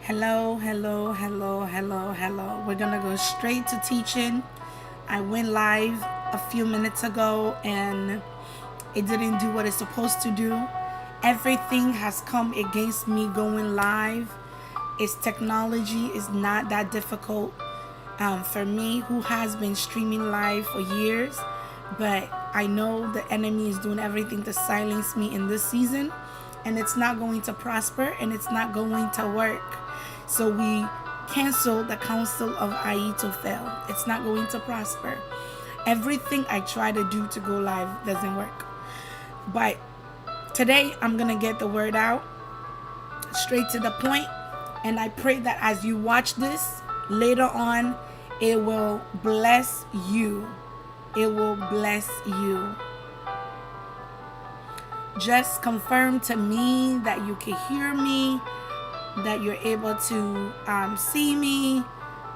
Hello, hello, hello, hello, hello. We're gonna go straight to teaching. I went live a few minutes ago and it didn't do what it's supposed to do. Everything has come against me going live. It's technology is not that difficult for me, who has been streaming live for years, but I know the enemy is doing everything to silence me in this season, and it's not going to prosper and it's not going to work. So we cancel the counsel of Ahithophel. It's not going to prosper. Everything I try to do to go live doesn't work. But today I'm going to get the word out straight to the point, and I pray that as you watch this later on, it will bless you. It will bless you. Just confirm to me that you can hear me, that you're able to see me,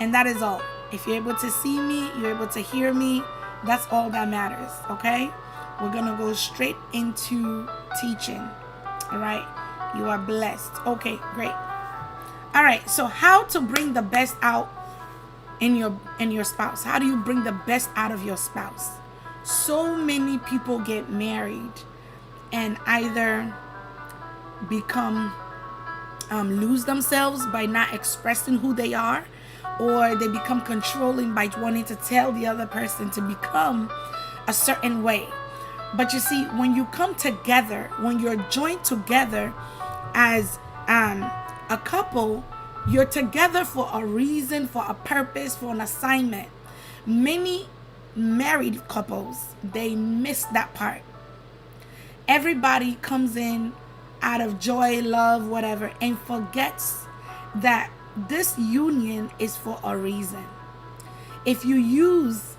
and that is all. If you're able to see me, you're able to hear me, that's all that matters. Okay, we're gonna go straight into teaching. All right, you are blessed. Okay, great. All right, so how to bring the best out in your spouse? How do you bring the best out of your spouse? So many people get married and either become lose themselves by not expressing who they are, or they become controlling by wanting to tell the other person to become a certain way. But you see, when you come together, when you're joined together as a couple, you're together for a reason, for a purpose, for an assignment. Many married couples, they miss that part. Everybody comes in out of joy, love, whatever, and forgets that this union is for a reason. If you use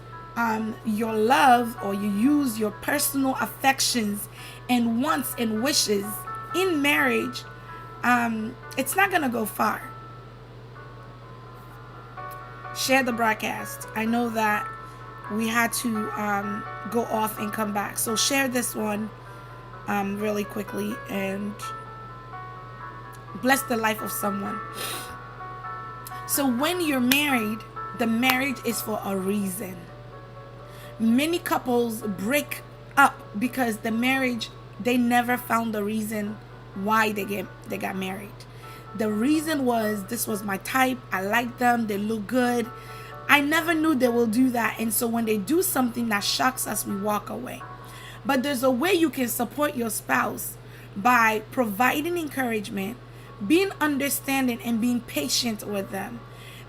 your love, or you use your personal affections and wants and wishes in marriage, it's not gonna go far. Share the broadcast. I know that we had to go off and come back, so share this one really quickly and bless the life of someone. So when you're married, the marriage is for a reason. Many couples break up because the marriage, they never found the reason why they got married. The reason was, this was my type, I like them, they look good. I never knew they will do that, and so when they do something that shocks us, we walk away. But there's a way you can support your spouse by providing encouragement, being understanding, and being patient with them.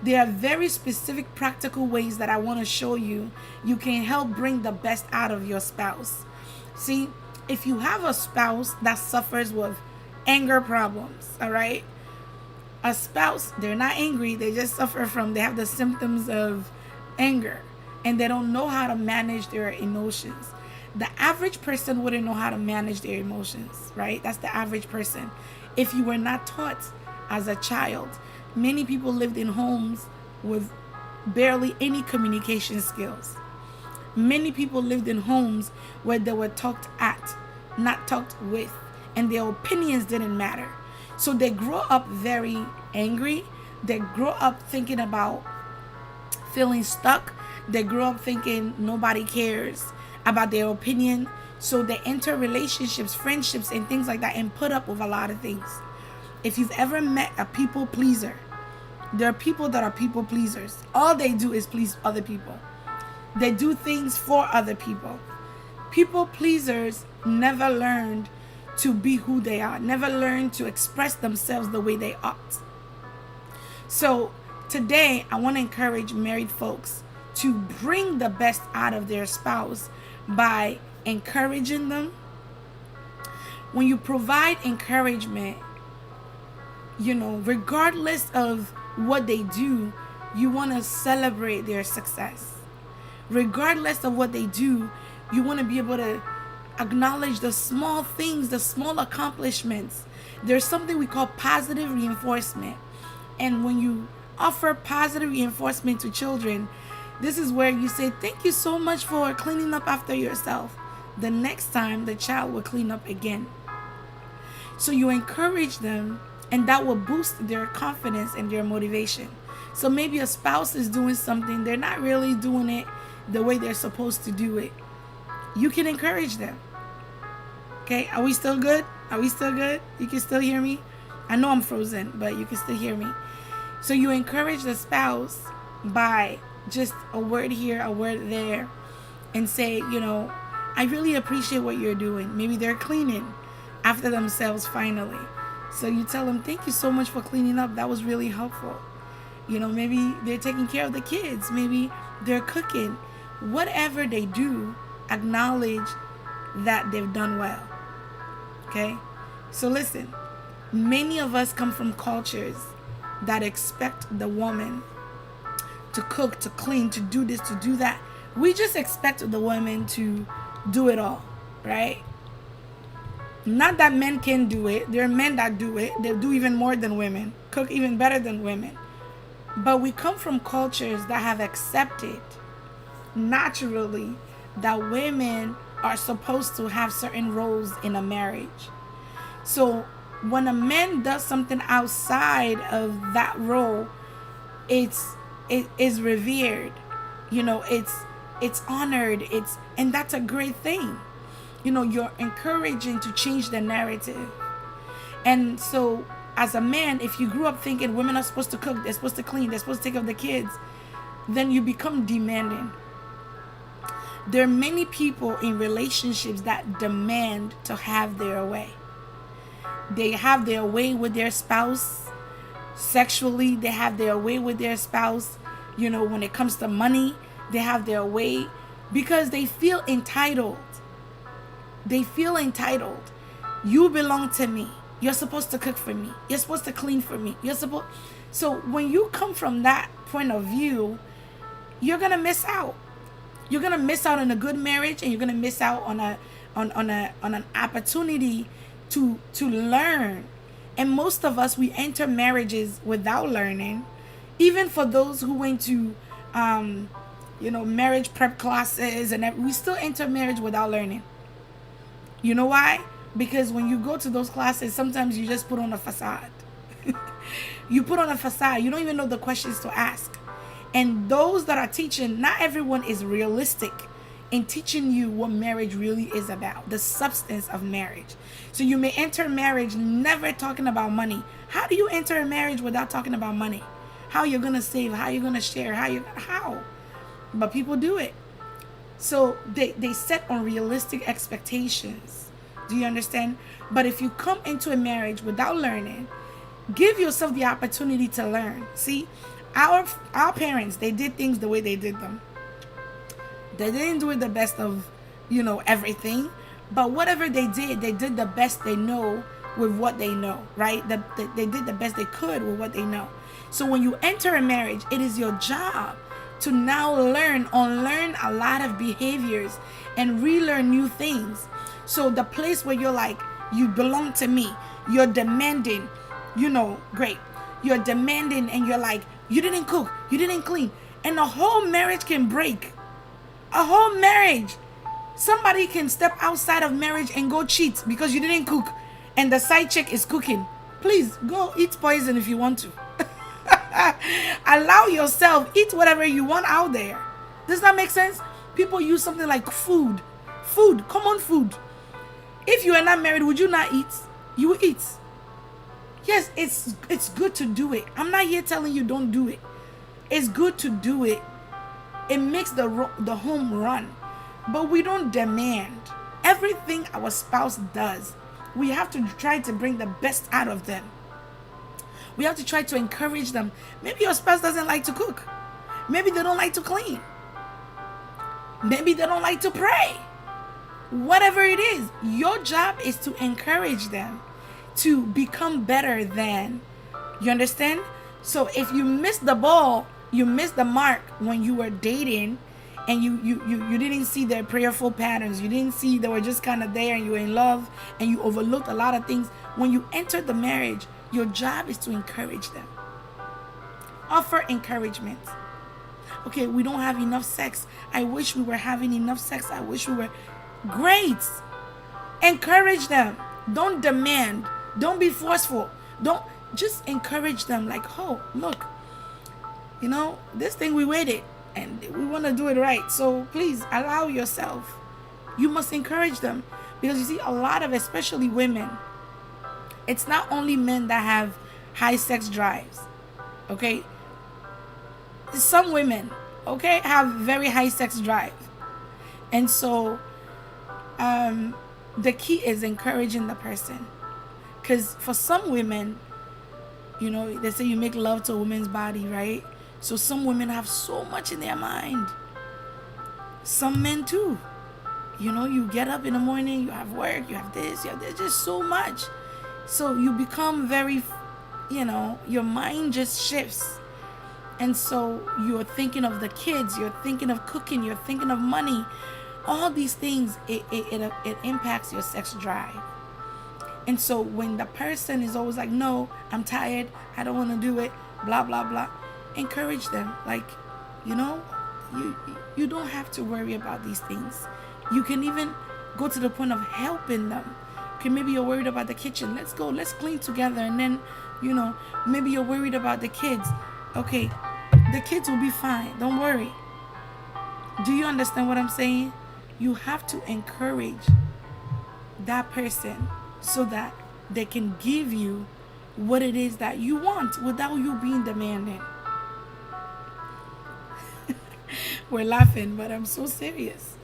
There are very specific practical ways that I want to show you. You can help bring the best out of your spouse. See, if you have a spouse that suffers with anger problems, all right? A spouse, they're not angry, they just they have the symptoms of anger, and they don't know how to manage their emotions. The average person wouldn't know how to manage their emotions, right? That's the average person. If you were not taught as a child, many people lived in homes with barely any communication skills. Many people lived in homes where they were talked at, not talked with, and their opinions didn't matter. So they grow up very angry. They grow up thinking about feeling stuck. They grow up thinking nobody cares about their opinion. So they enter relationships, friendships, and things like that, and put up with a lot of things. If you've ever met a people pleaser, there are people that are people pleasers. All they do is please other people. They do things for other people. People pleasers never learned to be who they are, never learned to express themselves the way they ought. So today, I want to encourage married folks to bring the best out of their spouse by encouraging them. When you provide encouragement, regardless of what they do, you want to celebrate their success. Regardless of what they do, you want to be able to acknowledge the small things, the small accomplishments. There's something we call positive reinforcement. And when you offer positive reinforcement to children, this is where you say, thank you so much for cleaning up after yourself. The next time, the child will clean up again. So you encourage them and that will boost their confidence and their motivation. So maybe a spouse is doing something, they're not really doing it the way they're supposed to do it. You can encourage them. Okay, are we still good? Are we still good? You can still hear me? I know I'm frozen, but you can still hear me. So you encourage the spouse by just a word here, a word there, and say, I really appreciate what you're doing. Maybe they're cleaning after themselves finally. So you tell them, thank you so much for cleaning up. That was really helpful. Maybe they're taking care of the kids. Maybe they're cooking. Whatever they do, acknowledge that they've done well. Okay? So listen, many of us come from cultures that expect the woman to cook, to clean, to do this, to do that. We just expect the woman to do it all, right? Not that men can do it. There are men that do it. They do even more than women, cook even better than women. But we come from cultures that have accepted naturally that women are supposed to have certain roles in a marriage. So when a man does something outside of that role, it is revered. It's honored. And that's a great thing. You're encouraging to change the narrative. And so as a man, if you grew up thinking women are supposed to cook, they're supposed to clean, they're supposed to take care of the kids, then you become demanding. There are many people in relationships that demand to have their way. They have their way with their spouse sexually. They have their way with their spouse, when it comes to money. They have their way because they feel entitled. They feel entitled. You belong to me. You're supposed to cook for me. You're supposed to clean for me. So when you come from that point of view, you're gonna miss out. You're gonna miss out on a good marriage, and you're gonna miss out on an opportunity to learn. And most of us, we enter marriages without learning. Even for those who went to marriage prep classes, and we still enter marriage without learning. You know why? Because when you go to those classes, sometimes you just put on a facade. You put on a facade. You don't even know the questions to ask. And those that are teaching, not everyone is realistic in teaching you what marriage really is about, the substance of marriage. So you may enter marriage never talking about money. How do you enter a marriage without talking about money? How you're going to save, how you're going to share, how? But people do it. So they set unrealistic expectations. Do you understand? But if you come into a marriage without learning, give yourself the opportunity to learn. See, our parents, they did things the way they did them. They didn't do it the best of, everything. But whatever they did the best they know with what they know, right? They did the best they could with what they know. So when you enter a marriage, it is your job to now unlearn a lot of behaviors and relearn new things. So the place where you're like, you belong to me, you're demanding, great. You're demanding and you're like, you didn't cook, you didn't clean. And a whole marriage can break. A whole marriage. Somebody can step outside of marriage and go cheat because you didn't cook and the side chick is cooking. Please go eat poison if you want to. Allow yourself, eat whatever you want out there. Does that make sense? People use something like food. Common food. If you are not married, would you not eat? You will eat. Yes, it's good to do it. I'm not here telling you don't do it. It's good to do it. It makes the home run. But we don't demand. Everything our spouse does, we have to try to bring the best out of them. We have to try to encourage them. Maybe your spouse doesn't like to cook. Maybe they don't like to clean. Maybe they don't like to pray. Whatever it is, your job is to encourage them to become better than. You understand? So if you miss the ball, you missed the mark when you were dating, and you didn't see their prayerful patterns. You didn't see they were just kind of there and you were in love and you overlooked a lot of things. When you enter the marriage, your job is to encourage them. Offer encouragement. Okay, we don't have enough sex. I wish we were having enough sex. I wish we were. Great. Encourage them. Don't demand. Don't be forceful. Don't just encourage them like, oh, look, this thing we waited and we want to do it right. So please allow yourself. You must encourage them, because you see a lot of, especially women, it's not only men that have high sex drives. Okay. Some women, okay, have very high sex drive. And so the key is encouraging the person. Because for some women, they say you make love to a woman's body, right? So some women have so much in their mind. Some men too. You get up in the morning, you have work, you have this, just so much. So you become very, your mind just shifts. And so you're thinking of the kids, you're thinking of cooking, you're thinking of money. All these things, it impacts your sex drive. And so when the person is always like, no, I'm tired, I don't want to do it, blah, blah, blah, encourage them. Like, you don't have to worry about these things. You can even go to the point of helping them. Okay, maybe you're worried about the kitchen. Let's go, let's clean together. And then, maybe you're worried about the kids. Okay, the kids will be fine. Don't worry. Do you understand what I'm saying? You have to encourage that person so that they can give you what it is that you want without you being demanding. We're laughing, but I'm so serious.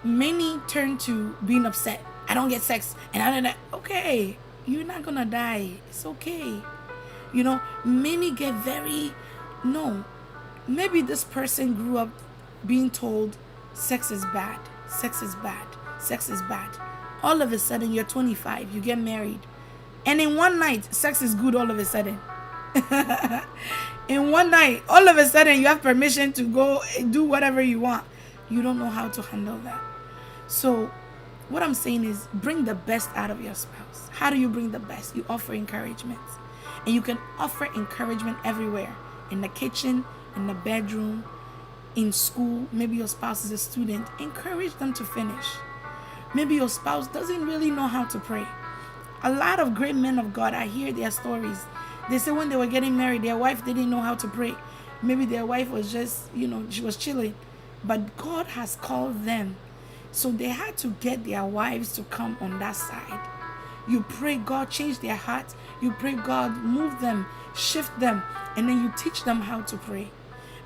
Many turn to being upset. I don't get sex, and I don't. Okay, you're not gonna die. It's okay. Many get very, no. Maybe this person grew up being told sex is bad, sex is bad, sex is bad. All of a sudden, you're 25, you get married, and in one night, sex is good all of a sudden. In one night, all of a sudden, you have permission to go do whatever you want. You don't know how to handle that. So what I'm saying is, bring the best out of your spouse. How do you bring the best? You offer encouragement. And you can offer encouragement everywhere. In the kitchen, in the bedroom, in school. Maybe your spouse is a student. Encourage them to finish. Maybe your spouse doesn't really know how to pray. A lot of great men of God, I hear their stories. They say when they were getting married, their wife didn't know how to pray. Maybe their wife was just, she was chilling. But God has called them. So they had to get their wives to come on that side. You pray God change their hearts. You pray God move them, shift them, and then you teach them how to pray.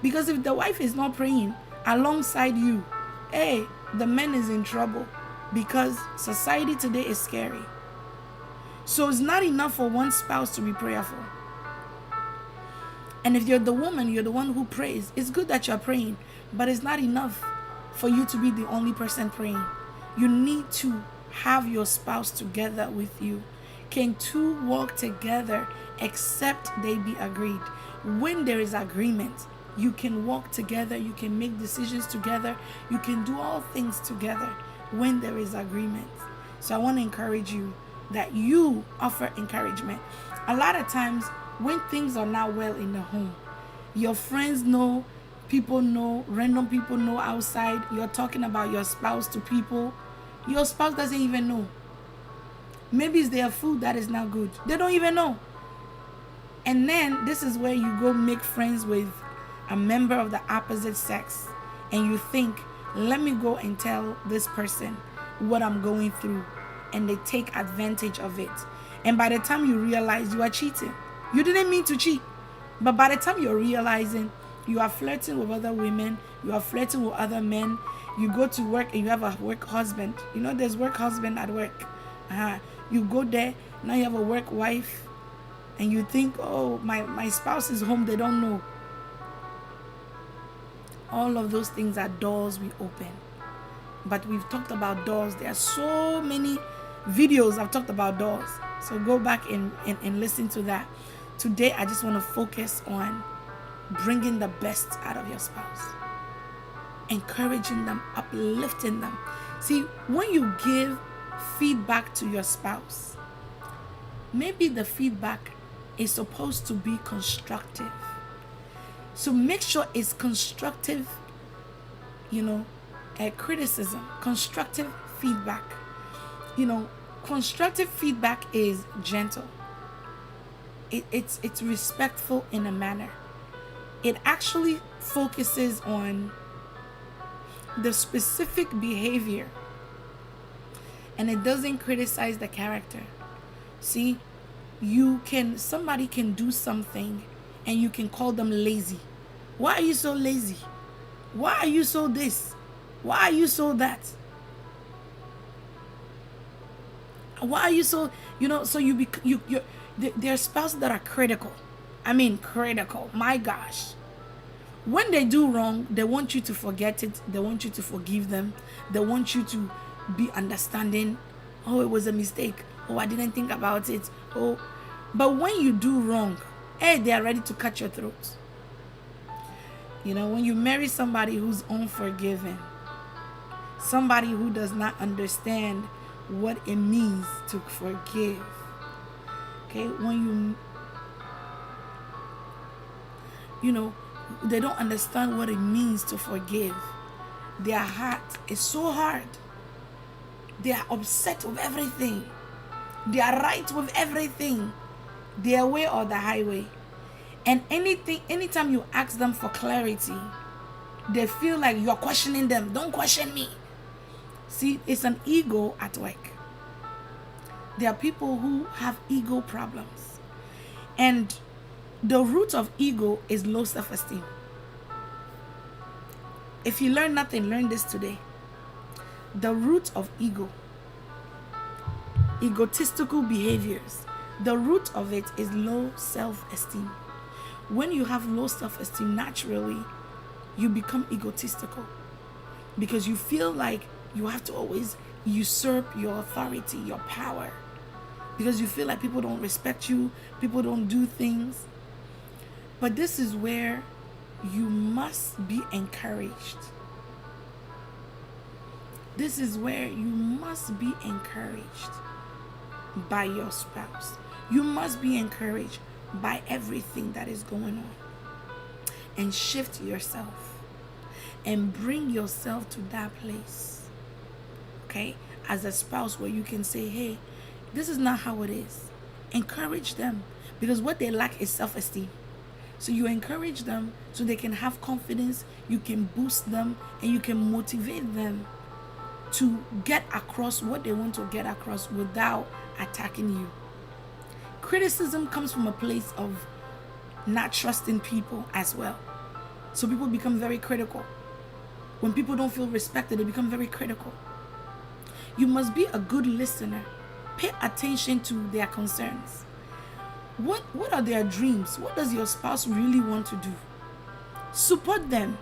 Because if the wife is not praying alongside you, the man is in trouble, because society today is scary. So it's not enough for one spouse to be prayerful. And if you're the woman, you're the one who prays. It's good that you're praying, but it's not enough for you to be the only person praying. You need to have your spouse together with you. Can two walk together except they be agreed? When there is agreement, you can walk together, you can make decisions together, you can do all things together when there is agreement. So I want to encourage you that you offer encouragement. A lot of times when things are not well in the home, your friends know, people know, random people know outside, you're talking about your spouse to people, your spouse doesn't even know. Maybe it's their food that is not good. They don't even know. And then this is where you go make friends with a member of the opposite sex, and you think, let me go and tell this person what I'm going through, and they take advantage of it. And by the time you realize, you are cheating. You didn't mean to cheat, but by the time you're realizing, you are flirting with other women, you are flirting with other men, you go to work and you have a work husband. There's work husband at work. You go there, now you have a work wife, and you think, oh, my spouse is home, they don't know. All of those things are doors we open. But we've talked about doors. There are so many videos I've talked about doors. So go back and listen to that. Today, I just want to focus on bringing the best out of your spouse. Encouraging them, uplifting them. See, when you give feedback to your spouse, maybe the feedback is supposed to be constructive. So make sure it's constructive, criticism, constructive feedback. Constructive feedback is gentle. it's respectful in a manner. It actually focuses on the specific behavior, and it doesn't criticize the character. See, somebody can do something and you can call them lazy. Why are you so lazy? Why are you so this? Why are you so that? Why are you so, so there are spouses that are critical. I mean, critical. My gosh. When they do wrong, they want you to forget it. They want you to forgive them. They want you to be understanding. Oh, it was a mistake. Oh, I didn't think about it. Oh, but when you do wrong, hey, they are ready to cut your throat. When you marry somebody who's unforgiving, somebody who does not understand what it means to forgive, okay, when they don't understand what it means to forgive, their heart is so hard. They are upset with everything. They are right with everything, their way or the highway. And anytime you ask them for clarity, they feel like you're questioning them. Don't question me. See, it's an ego at work. There are people who have ego problems. And the root of ego is low self-esteem. If you learn nothing, learn this today. The root of egotistical behaviors, the root of it is low self-esteem. When you have low self-esteem, naturally, you become egotistical because you feel like you have to always usurp your authority, your power, because you feel like people don't respect you, people don't do things. But this is where you must be encouraged. This is where you must be encouraged by your spouse. You must be encouraged by everything that is going on. And shift yourself and bring yourself to that place, okay, as a spouse, where you can say, hey, this is not how it is. Encourage them, because what they lack is self-esteem. So you encourage them so they can have confidence, you can boost them, and you can motivate them to get across what they want to get across without attacking you. Criticism comes from a place of not trusting people as well. So people become very critical. When people don't feel respected, they become very critical. You must be a good listener. Pay attention to their concerns. What are their dreams? What does your spouse really want to do? Support them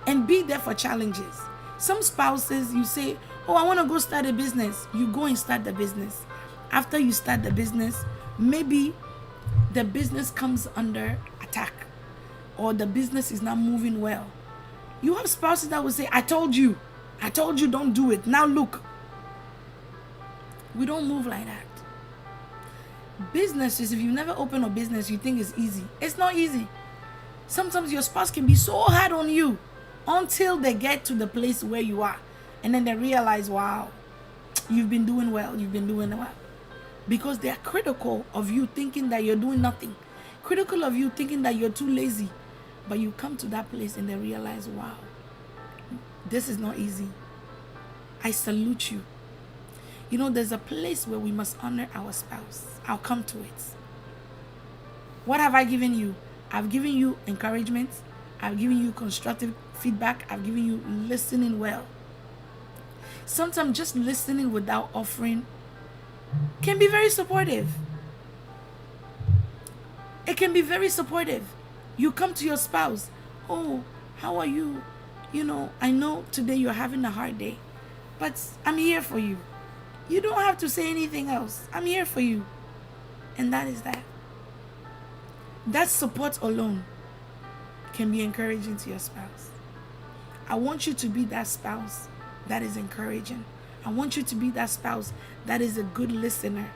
and be there for challenges. Some spouses, you say, oh, I want to go start a business. You go and start the business. After you start the business, maybe the business comes under attack or the business is not moving well. You have spouses that will say, I told you don't do it. Now look. We don't move like that. Businesses, if you never open a business, you think it's easy. It's not easy. Sometimes your spouse can be so hard on you until they get to the place where you are. And then they realize, wow, you've been doing well. Because they are critical of you, thinking that you're doing nothing. Critical of you, thinking that you're too lazy. But you come to that place and they realize, wow, this is not easy. I salute you. There's a place where we must honor our spouse. I'll come to it. What have I given you? I've given you encouragement. I've given you constructive feedback. I've given you listening well. Sometimes just listening without offering can be very supportive. It can be very supportive. You come to your spouse. Oh, how are you? I know today you're having a hard day, but I'm here for you. You don't have to say anything else. I'm here for you. And that is that. That support alone can be encouraging to your spouse. I want you to be that spouse that is encouraging. I want you to be that spouse that is a good listener.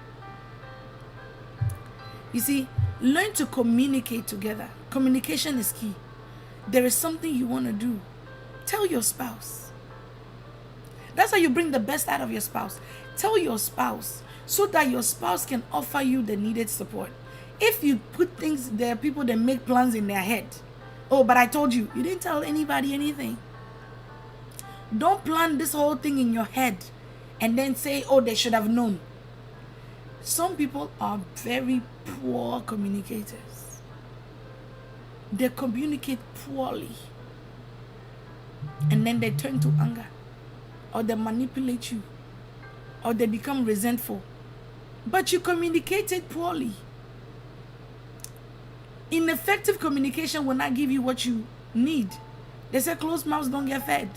You see, learn to communicate together. Communication is key. There is something you want to do. Tell your spouse. That's how you bring the best out of your spouse. Tell your spouse so that your spouse can offer you the needed support. If you put things, there are people that make plans in their head. Oh, but I told you, you didn't tell anybody anything. Don't plan this whole thing in your head and then say, oh, they should have known. Some people are very poor communicators. They communicate poorly. And then they turn to anger, or they manipulate you, or they become resentful. But you communicated poorly. Ineffective communication will not give you what you need. They say closed mouths don't get fed.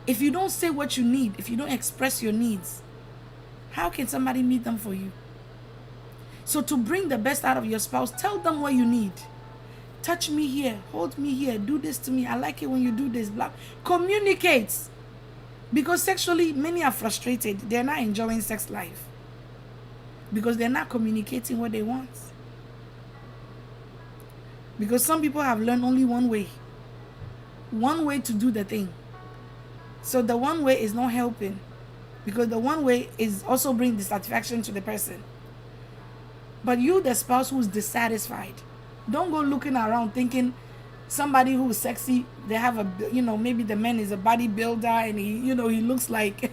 If you don't say what you need, if you don't express your needs, how can somebody meet them for you? So to bring the best out of your spouse, tell them what you need. Touch me here, hold me here, do this to me. I like it when you do this. Blah. Communicate. Because sexually, many are frustrated. They're not enjoying sex life. Because they're not communicating what they want. Because some people have learned only one way. One way to do the thing. So the one way is not helping. Because the one way is also bring dissatisfaction to the person. But you, the spouse who's dissatisfied, don't go looking around thinking somebody who's sexy, they have a, maybe the man is a bodybuilder and he looks like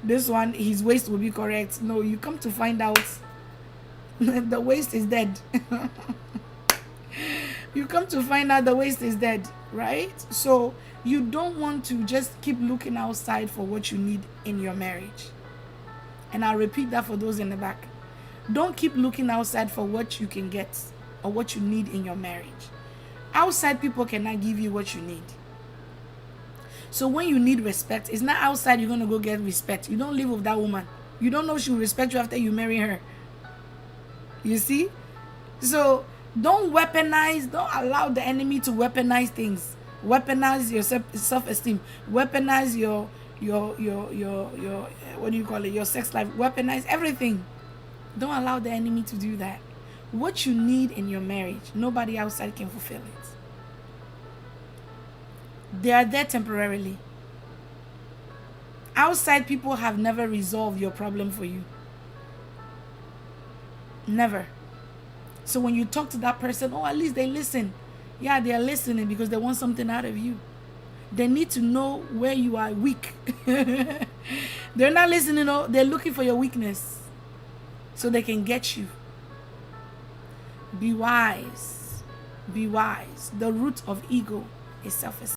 this one, his waist will be correct. No, you come to find out the waist is dead. You come to find out the waist is dead, right? So you don't want to just keep looking outside for what you need in your marriage. And I'll repeat that for those in the back. Don't keep looking outside for what you can get or what you need in your marriage. Outside people cannot give you what you need. So when you need respect, it's not outside you're going to go get respect. You don't live with that woman. You don't know she will respect you after you marry her. You see? So don't weaponize, don't allow the enemy to weaponize things. Weaponize your self-esteem. Weaponize your what do you call it? Your sex life. Weaponize everything. Don't allow the enemy to do that. What you need in your marriage, nobody outside can fulfill it. They are there temporarily. Outside people have never resolved your problem for you. Never. So when you talk to that person, oh, at least they listen. Yeah, they are listening because they want something out of you. They need to know where you are weak. They're not listening, they're looking for your weakness so they can get you. Be wise. Be wise. The root of ego is self-esteem.